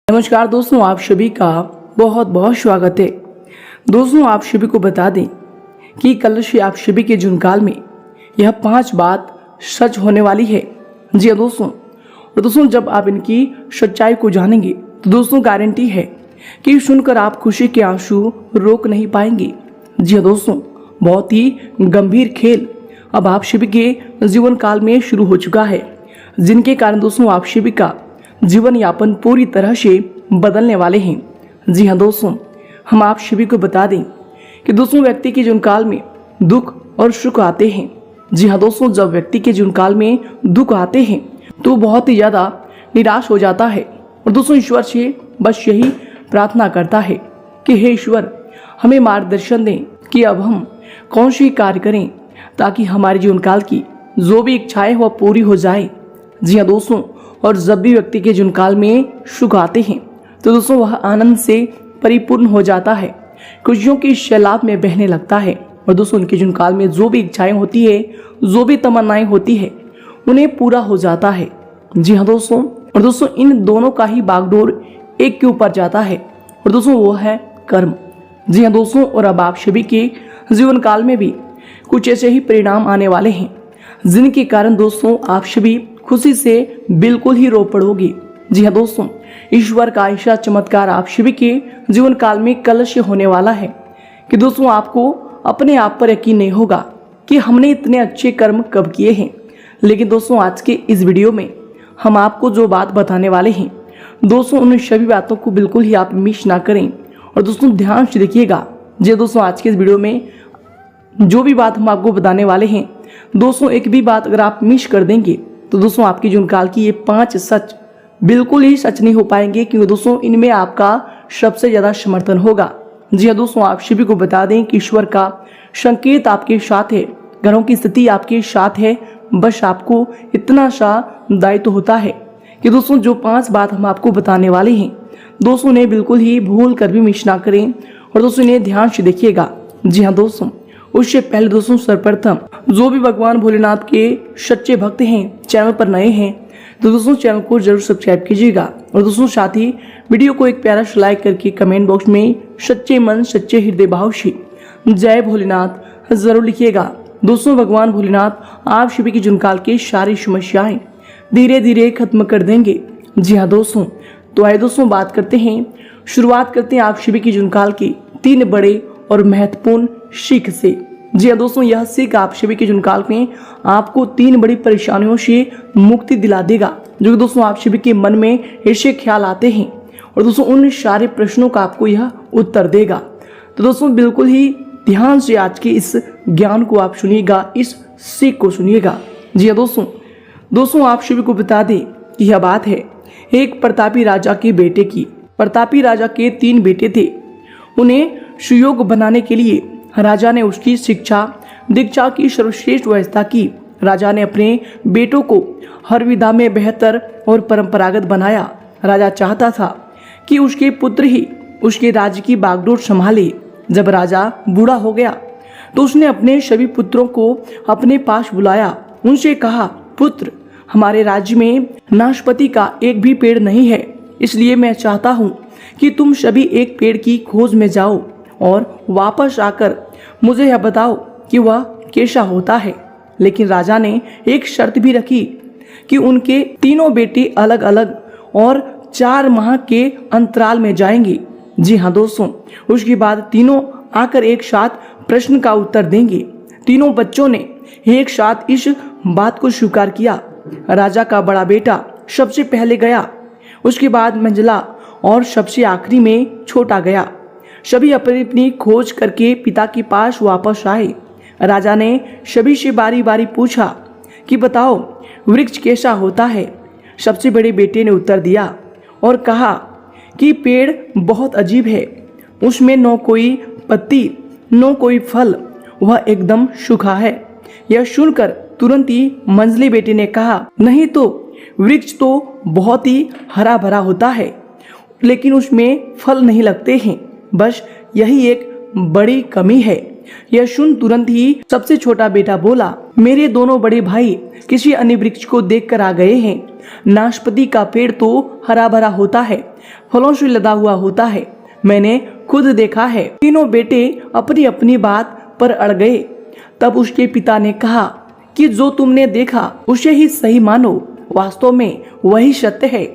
नमस्कार दोस्तों, आप सभी का बहुत बहुत स्वागत है। दोस्तों, आप सभी को बता दें कि कल से आप सभी के जुनकाल में यह 5 बात सच होने वाली है। जी हाँ दोस्तों, और दोस्तों जब आप इनकी सच्चाई को जानेंगे तो दोस्तों गारंटी है कि सुनकर आप खुशी के आंसू रोक नहीं पाएंगे। जी हाँ दोस्तों, बहुत ही गंभीर खेल अब आप सभी के जीवन काल में शुरू हो चुका है, जिनके कारण दोस्तों आप सभी का जीवन यापन पूरी तरह से बदलने वाले हैं। जी हाँ दोस्तों, हम आप सभी को बता दें कि दोस्तों व्यक्ति के जीवन काल में दुख और सुख आते हैं। जी हाँ दोस्तों, जब व्यक्ति के जीवन काल में दुख आते हैं तो बहुत ही ज़्यादा निराश हो जाता है और दोस्तों ईश्वर से बस यही प्रार्थना करता है कि हे ईश्वर, हमें मार्गदर्शन दें कि अब हम कौन सी कार्य करें ताकि हमारे जीवन काल की जो भी इच्छाएं वह पूरी हो जाए। जी हाँ दोस्तों, और जब भी व्यक्ति के जीवन काल में सुख आते हैं तो दोस्तों वह आनंद से परिपूर्ण हो जाता है, खुशियों की सैलाब में बहने लगता है और दोस्तों उनके जीवन काल में जो भी इच्छाएं होती है, जो भी तमन्नाएं होती है, उन्हें पूरा हो जाता है। जी हाँ दोस्तों, और दोस्तों इन दोनों का ही बागडोर एक के ऊपर जाता है और दोस्तों वो है कर्म। जी हाँ दोस्तों, और अब आप सभी के जीवन काल में भी कुछ ऐसे ही परिणाम आने वाले हैं जिनके कारण दोस्तों आप सभी खुशी से बिल्कुल ही रो पड़ोगे। जी हाँ दोस्तों, ईश्वर का ऐसा चमत्कार आप सभी के जीवन काल में कल से होने वाला है कि दोस्तों आपको अपने आप पर यकीन नहीं होगा कि हमने इतने अच्छे कर्म कब किए हैं। लेकिन दोस्तों आज के इस वीडियो में हम आपको जो बात बताने वाले हैं दोस्तों, उन सभी बातों को बिल्कुल ही आप मिस ना करें और दोस्तों ध्यान से देखिएगा। जी दोस्तों, आज के इस वीडियो में जो भी बात हम आपको बताने वाले हैं दोस्तों, एक भी बात अगर आप मिस कर देंगे तो दोस्तों आपकी जीवन काल की ये 5 सच बिल्कुल ही सच नहीं हो पाएंगे, क्योंकि दोस्तों इनमें आपका सबसे ज्यादा समर्थन होगा। जी हाँ दोस्तों, आप सभी को बता दें कि ईश्वर का संकेत आपके साथ है, ग्रहों की स्थिति आपके साथ है। बस आपको इतना सा दायित्व होता है कि दोस्तों जो 5 बात हम आपको बताने वाले हैं दोस्तों उन्हें बिल्कुल ही भूल कर भी मिस ना करें और दोस्तों इन्हें ध्यान से देखिएगा। जी हाँ दोस्तों, उससे पहले दोस्तों सर्वप्रथम जो भी भगवान भोलेनाथ के सच्चे भक्त हैं, चैनल पर नए हैं तो दोस्तों चैनल को जरूर सब्सक्राइब कीजिएगा और दोस्तों साथ ही वीडियो को एक प्यारा सा लाइक करके कमेंट बॉक्स में सच्चे मन सच्चे हृदय भाव से जय भोलेनाथ जरूर लिखिएगा। दोस्तों भगवान भोलेनाथ आप सभी की जुनकाल की सारी समस्याएं धीरे धीरे खत्म कर देंगे। जी हाँ दोस्तों, तो आइए दोस्तों शुरुआत करते हैं आप सभी की जुनकाल की 3 बड़े और महत्वपूर्ण सीख से। जी हाँ दोस्तों, यह सीख आप सभी के जुनकाल में आपको 3 बड़ी परेशानियों से मुक्ति दिला देगा, जो कि दोस्तों आप सभी के मन में ऐसे ख्याल आते हैं और दोस्तों उन सारे प्रश्नों का आपको यह उत्तर देगा। तो दोस्तों बिल्कुल ही ध्यान से आज के इस ज्ञान को आप सुनिएगा, इस सीख को सुनिएगा। जी हाँ दोस्तों आप सभी को बता दें कि यह बात है एक प्रतापी राजा के बेटे की। प्रतापी राजा के 3 बेटे थे। उन्हें सुयोग बनाने के लिए राजा ने उसकी शिक्षा दीक्षा की सर्वश्रेष्ठ व्यवस्था की। राजा ने अपने बेटों को हर विधा में बेहतर और परंपरागत बनाया। राजा चाहता था कि उसके पुत्र ही उसके राज्य की बागडोर संभाले। जब राजा बूढ़ा हो गया तो उसने अपने सभी पुत्रों को अपने पास बुलाया। उनसे कहा, पुत्र, हमारे राज्य में नाशपाती का एक भी पेड़ नहीं है, इसलिए मैं चाहता हूँ कि तुम सभी एक पेड़ की खोज में जाओ और वापस आकर मुझे यह बताओ कि वह कैसा होता है। लेकिन राजा ने एक शर्त भी रखी कि उनके 3 बेटे अलग अलग और 4 माह के अंतराल में जाएंगे। जी हाँ दोस्तों, उसके बाद तीनों आकर एक साथ प्रश्न का उत्तर देंगे। 3 बच्चों ने एक साथ इस बात को स्वीकार किया। राजा का बड़ा बेटा सबसे पहले गया, उसके बाद मंझला और सबसे आखिरी में छोटा गया। सभी अपनी अपनी खोज करके पिता के पास वापस आए। राजा ने सभी से बारी बारी पूछा कि बताओ वृक्ष कैसा होता है। सबसे बड़े बेटे ने उत्तर दिया और कहा कि पेड़ बहुत अजीब है, उसमें न कोई पत्ती न कोई फल, वह एकदम सूखा है। यह सुनकर तुरंत ही मंझले बेटे ने कहा, नहीं तो वृक्ष तो बहुत ही हरा भरा होता है, लेकिन उसमें फल नहीं लगते हैं, बस यही एक बड़ी कमी है। यह सुन तुरंत ही सबसे छोटा बेटा बोला, मेरे दोनों बड़े भाई किसी अन्य वृक्ष को देखकर आ गए हैं। नाशपाती का पेड़ तो हरा भरा होता है, फलों से लदा हुआ होता है। मैंने खुद देखा है। तीनों बेटे अपनी अपनी बात पर अड़ गए। तब उसके पिता ने कहा कि जो तुमने देखा उसे ही सही मानो, वास्तव में वही सत्य है।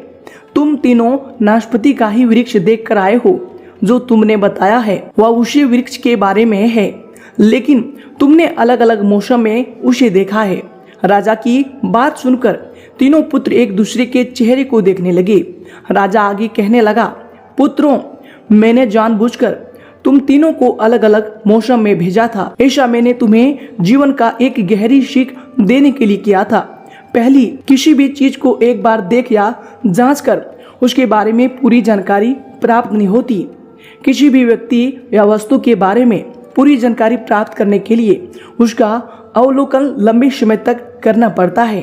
तुम तीनों नाशपाती का ही वृक्ष देख कर आए हो। जो तुमने बताया है वह उसी वृक्ष के बारे में है, लेकिन तुमने अलग अलग मौसम में उसे देखा है। राजा की बात सुनकर तीनों पुत्र एक दूसरे के चेहरे को देखने लगे। राजा आगे कहने लगा, पुत्रों, मैंने जानबूझकर तुम तीनों को अलग अलग मौसम में भेजा था। ऐसा मैंने तुम्हें जीवन का एक गहरी सीख देने के लिए किया था। पहली, किसी भी चीज को एक बार देख या जांच कर उसके बारे में पूरी जानकारी प्राप्त नहीं होती। किसी भी व्यक्ति या वस्तु के बारे में पूरी जानकारी प्राप्त करने के लिए उसका अवलोकन लंबे समय तक करना पड़ता है।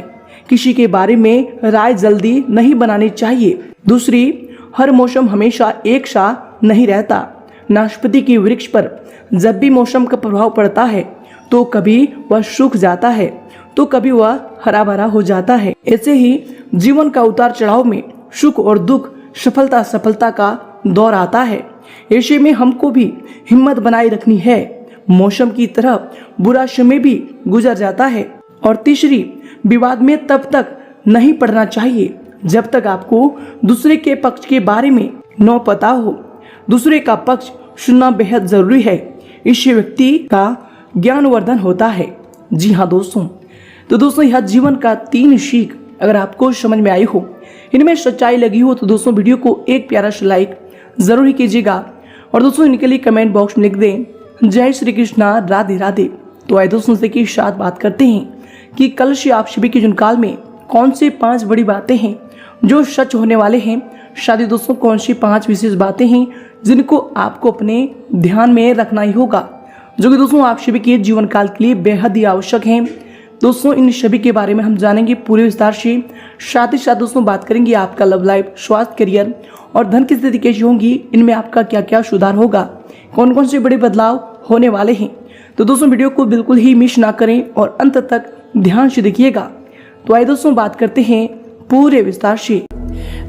किसी के बारे में राय जल्दी नहीं बनानी चाहिए। दूसरी, हर मौसम हमेशा एक सा नहीं रहता। नाशपाती के वृक्ष पर जब भी मौसम का प्रभाव पड़ता है तो कभी वह सूख जाता है तो कभी वह हरा भरा हो जाता है। ऐसे ही जीवन का उतार चढ़ाव में सुख और दुख, सफलता असफलता का दौर आता है। ऐसे में हमको भी हिम्मत बनाए रखनी है। मौसम की तरह बुरा समय भी गुजर जाता है। और तीसरी, विवाद में तब तक नहीं पड़ना चाहिए जब तक आपको दूसरे के पक्ष के बारे में न पता हो। दूसरे का पक्ष सुनना बेहद जरूरी है। इससे व्यक्ति का ज्ञानवर्धन होता है। जी हाँ दोस्तों, तो दोस्तों यह जीवन का 3 सीख अगर आपको समझ में आई हो, इनमें सच्चाई लगी हो, तो दोस्तों वीडियो को एक प्यारा सा लाइक जरूर ही कीजिएगा। और दोस्तों इनके लिए कमेंट बॉक्स में लिख दें, जय श्री कृष्णा, राधे राधे। तो आइए दोस्तों से के साथ बात करते हैं कि कल से आप सभी के जीवन काल में कौन सी 5 बड़ी बातें हैं जो सच होने वाले हैं। शादी दोस्तों कौन सी 5 विशेष बातें हैं जिनको आपको अपने ध्यान में रखना ही होगा, जो कि दोस्तों आप सभी के जीवन काल के लिए बेहद ही आवश्यक हैं। दोस्तों इन सभी के बारे में हम जानेंगे पूरे विस्तार से। साथ ही साथ दोस्तों बात करेंगे आपका लव लाइफ, स्वास्थ्य, करियर और धन की स्थिति कैसी होंगी, इनमें आपका क्या क्या सुधार होगा, कौन कौन से बड़े बदलाव होने वाले हैं। तो दोस्तों वीडियो को बिल्कुल ही मिस ना करें और अंत तक ध्यान से देखिएगा। तो आइए दोस्तों बात करते हैं पूरे विस्तार से।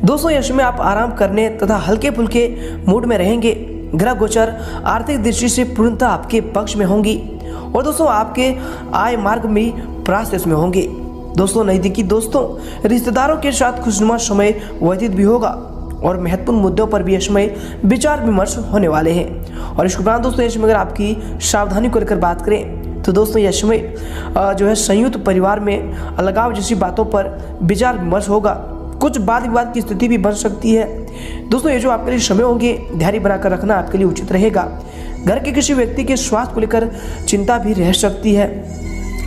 दोस्तों यश में आप आराम करने तथा हल्के फुल्के मूड में रहेंगे। ग्रह गोचर आर्थिक दृष्टि से पूर्णतः आपके पक्ष में होंगी और दोस्तों आपके आय मार्ग में प्राशेष में होंगे। दोस्तों नजदीकी दोस्तों, रिश्तेदारों के साथ खुशनुमा समय व्यतीत भी होगा और महत्वपूर्ण मुद्दों पर भी इसमें विचार विमर्श होने वाले हैं। और इसके उपरांत दोस्तों इसमें अगर आपकी सावधानी को लेकर बात करें तो दोस्तों यश में जो है संयुक्त परिवार में अलगाव जैसी बातों पर विचार विमर्श होगा। कुछ वाद विवाद की स्थिति भी बन सकती है। दोस्तों ये जो आपके लिए समय होंगे, धैर्य बनाकर रखना आपके लिए उचित रहेगा। घर के किसी व्यक्ति के स्वास्थ्य को लेकर चिंता भी रह सकती है।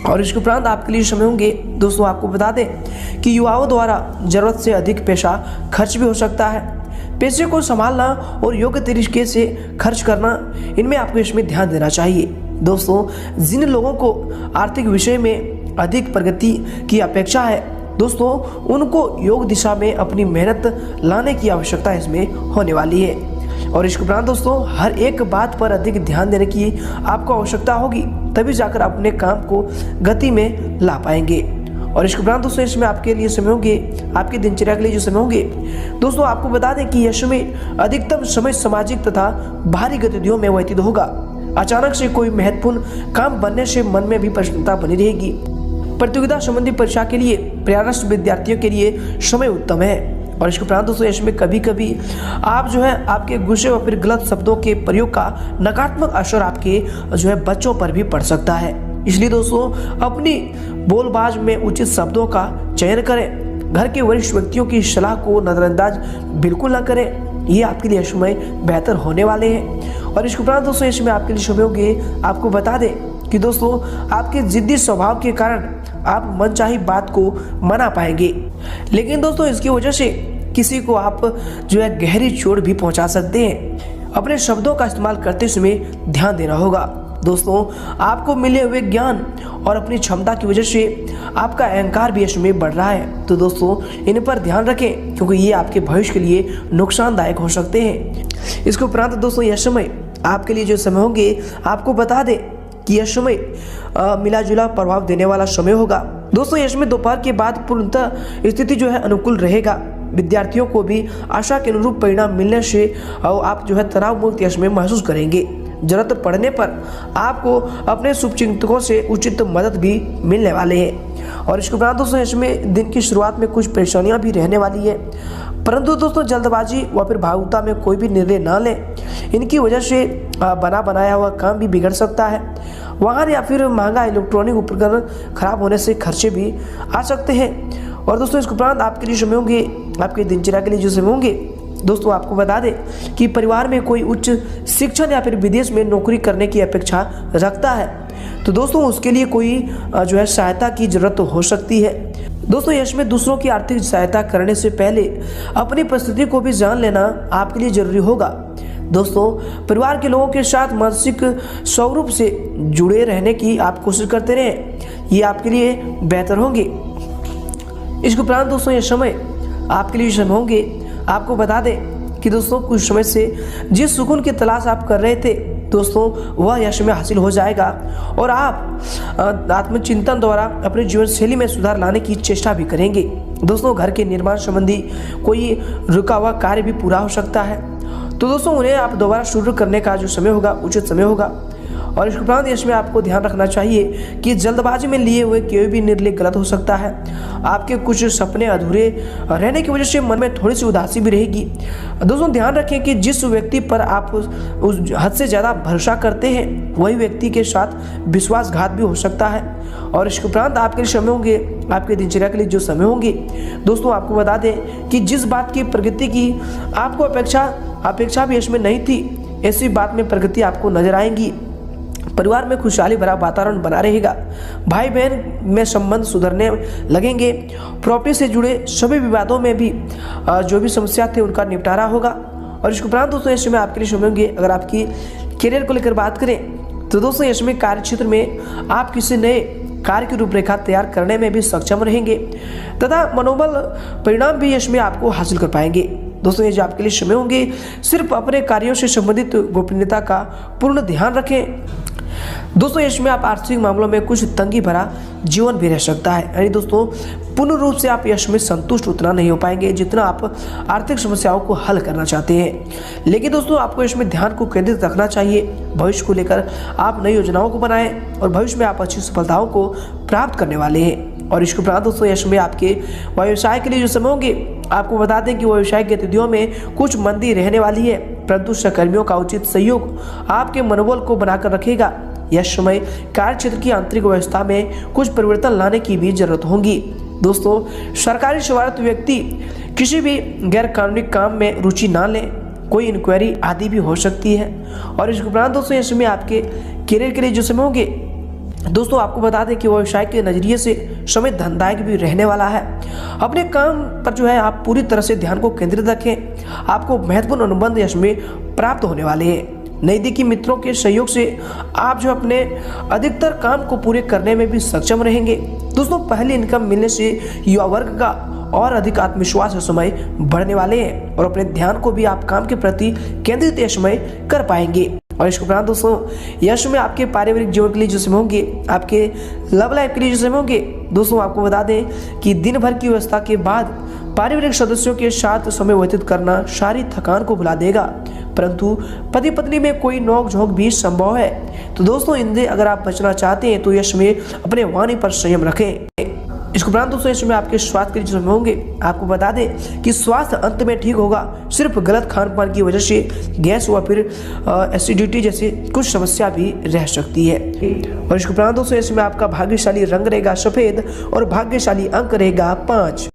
और इसके उपरांत आपके लिए समय होंगे दोस्तों, आपको बता दें कि युवाओं द्वारा जरूरत से अधिक पैसा खर्च भी हो सकता है। पैसे को संभालना और योग्य तरीके से खर्च करना, इनमें आपको इसमें ध्यान देना चाहिए। दोस्तों जिन लोगों को आर्थिक विषय में अधिक प्रगति की अपेक्षा है, दोस्तों उनको योग दिशा में अपनी मेहनत लाने की आवश्यकता इसमें होने वाली है। और इसके उपरांत दोस्तों हर एक बात पर अधिक ध्यान देने की आपको आवश्यकता होगी, तभी जाकर आप अपने काम को गति में ला पाएंगे। और इसके उपरांत दोस्तों इसमें आपके लिए समय होंगे, आपकी दिनचर्या के लिए जो समय होंगे, दोस्तों आपको बता दें कि यश में अधिकतम समय सामाजिक तथा बाहरी गतिविधियों में व्यतीत होगा। अचानक से कोई महत्वपूर्ण काम बनने से मन में भी प्रसन्नता बनी रहेगी। प्रतियोगिता संबंधी परीक्षा के लिए प्रयासरत विद्यार्थियों के लिए समय उत्तम है। और इसके उपरांत दोस्तों इसमें कभी कभी आप जो है आपके गुस्से व फिर गलत शब्दों के प्रयोग का नकारात्मक असर आपके जो है बच्चों पर भी पड़ सकता है। इसलिए दोस्तों अपनी बोलबाज में उचित शब्दों का चयन करें। घर के वरिष्ठ व्यक्तियों की सलाह को नजरअंदाज बिल्कुल ना करें, ये आपके लिए समय बेहतर होने वाले हैं। और इसके उपरांत दोस्तों इसमें आपके लिए समय होंगे, आपको बता दें कि दोस्तों आपके जिद्दी स्वभाव के कारण आप मनचाही बात को मना पाएंगे, लेकिन दोस्तों इसकी वजह से किसी को आप जो है गहरी चोट भी पहुंचा सकते हैं। अपने शब्दों का इस्तेमाल करते समय ध्यान देना होगा। दोस्तों आपको मिले हुए ज्ञान और अपनी क्षमता की वजह से आपका अहंकार भी इसमें बढ़ रहा है, तो दोस्तों इन पर ध्यान रखें क्योंकि ये आपके भविष्य के लिए नुकसानदायक हो सकते हैं। इसके उपरांत दोस्तों यह समय आपके लिए जो समय होंगे, आपको बता दें कि यह समय मिला जुला प्रभाव देने वाला समय होगा। दोस्तों यह समय दोपहर के बाद पूर्णतः स्थिति जो है अनुकूल रहेगा। विद्यार्थियों को भी आशा के अनुरूप परिणाम मिलने से आप जो है तनाव मुक्त यश में महसूस करेंगे। जरूरत पड़ने पर आपको अपने शुभचिंतकों से उचित मदद भी मिलने वाले हैं। और इसके उपरांत दोस्तों इसमें दिन की शुरुआत में कुछ परेशानियां भी रहने वाली है, परंतु दोस्तों जल्दबाजी व फिर भावुकता में कोई भी निर्णय ना लें। इनकी वजह से बना बनाया हुआ काम भी बिगड़ सकता है। वाहन या फिर महंगा इलेक्ट्रॉनिक उपकरण खराब होने से खर्चे भी आ सकते हैं। और दोस्तों इसके उपरांत आपके लिए समय होंगे, आपके दिनचर्या के लिए जो समय होंगे दोस्तों, आपको बता दें कि परिवार में कोई उच्च शिक्षण या फिर विदेश में नौकरी करने की अपेक्षा रखता है, तो दोस्तों उसके लिए कोई जो है सहायता की जरूरत हो सकती है। दोस्तों यश में दूसरों की आर्थिक सहायता करने से पहले अपनी परिस्थिति को भी जान लेना आपके लिए जरूरी होगा। दोस्तों परिवार के लोगों के साथ मानसिक स्वरूप से जुड़े रहने की आप कोशिश करते रहें, ये आपके लिए बेहतर होंगे। इसके उपरांत दोस्तों ये समय आपके लिए समय होंगे, आपको बता दें कि दोस्तों कुछ समय से जिस सुकून की तलाश आप कर रहे थे दोस्तों वह यश में हासिल हो जाएगा और आप आत्मचिंतन द्वारा अपने जीवन शैली में सुधार लाने की चेष्टा भी करेंगे। दोस्तों घर के निर्माण संबंधी कोई रुका हुआ कार्य भी पूरा हो सकता है, तो दोस्तों उन्हें आप दोबारा शुरू करने का जो समय होगा उचित समय होगा। और इसके उपरांत इसमें आपको ध्यान रखना चाहिए कि जल्दबाजी में लिए हुए कोई भी निर्णय गलत हो सकता है। आपके कुछ सपने अधूरे रहने की वजह से मन में थोड़ी सी उदासी भी रहेगी। दोस्तों ध्यान रखें कि जिस व्यक्ति पर आप उस हद से ज़्यादा भरोसा करते हैं वही व्यक्ति के साथ विश्वासघात भी हो सकता है। और इसके उपरांत आपके लिए समय होंगे, आपके दिनचर्या के लिए जो समय होंगे दोस्तों, आपको बता दें कि जिस बात की प्रगति की आपको अपेक्षा भी इसमें नहीं थी, ऐसी बात में प्रगति आपको नजर आएंगी। परिवार में खुशहाली भरा वातावरण बना रहेगा। भाई बहन में संबंध सुधरने लगेंगे। प्रॉपर्टी से जुड़े सभी विवादों में भी जो भी समस्या थे उनका निपटारा होगा। और इसके उपरांत दोस्तों इस समय आपके लिए समय होंगे, अगर आपकी करियर को लेकर बात करें तो दोस्तों इसमें कार्य क्षेत्र में आप किसी नए कार्य की रूपरेखा तैयार करने में भी सक्षम रहेंगे तथा मनोबल परिणाम भी इसमें आपको हासिल कर पाएंगे। दोस्तों ये जो आपके लिए समय होंगे, सिर्फ अपने कार्यों से संबंधित गोपनीयता का पूर्ण ध्यान रखें। दोस्तों इसमें आप आर्थिक मामलों में कुछ तंगी भरा जीवन भी रह सकता है, यानी दोस्तों पूर्ण रूप से आप यश में संतुष्ट उतना नहीं हो पाएंगे जितना आप आर्थिक समस्याओं को हल करना चाहते हैं। लेकिन दोस्तों आपको इसमें ध्यान को केंद्रित रखना चाहिए। भविष्य को लेकर आप नई योजनाओं को बनाएं और भविष्य में आप अच्छी सफलताओं को प्राप्त करने वाले हैं। और इसके उपरांत दोस्तों यश में आपके व्यवसाय के लिए जो समय होंगे, आपको बता दें कि व्यवसाय गतिविधियों में कुछ मंदी रहने वाली है, परंतु सहकर्मियों का उचित सहयोग आपके मनोबल को बनाकर रखेगा। यह समय कार्य क्षेत्र की आंतरिक व्यवस्था में कुछ परिवर्तन लाने की भी जरूरत होगी। दोस्तों सरकारी सेवारत व्यक्ति किसी भी गैर कानूनी काम में रुचि ना लें, कोई इंक्वायरी आदि भी हो सकती है। और इसके उपरांत दोस्तों इस समय आपके करियर के लिए जो समय होंगे दोस्तों, आपको बता दें कि व्यवसाय के नजरिए से समय धनदायक भी रहने वाला है। अपने काम पर जो है आप पूरी तरह से ध्यान को केंद्रित रखें, आपको महत्वपूर्ण अनुबंध यश में प्राप्त होने वाले हैं। नज़दीकी मित्रों के सहयोग से आप जो अपने अधिकतर काम को पूरे करने में भी सक्षम रहेंगे। दोस्तों पहली इनकम मिलने से युवा वर्ग का और अधिक आत्मविश्वास और समय बढ़ने वाले हैं और अपने ध्यान को भी आप काम के प्रति केंद्रित यह समय कर पाएंगे। और इसके उपरांत दोस्तों यश में आपके पारिवारिक जीवन के लिए जो समय होंगे, आपके लव लाइफ के लिए जो समय होंगे दोस्तों, आपको बता दें कि दिन भर की व्यवस्था के बाद पारिवारिक सदस्यों के साथ समय व्यतीत करना शारीरिक थकान को भुला देगा, परंतु पति पत्नी में कोई नोक झोंक भी संभव है। तो दोस्तों इनसे अगर आप बचना चाहते हैं तो यश में अपने वाणी पर संयम रखें। इसके उपरांत दोस्तों इसमें आपके स्वास्थ्य के लिए समय होंगे, आपको बता दें कि स्वास्थ्य अंत में ठीक होगा, सिर्फ गलत खान पान की वजह से गैस व फिर एसिडिटी जैसी कुछ समस्या भी रह सकती है। और इसके उपरांत दोस्तों इसमें आपका भाग्यशाली रंग रहेगा सफेद और भाग्यशाली अंक रहेगा 5।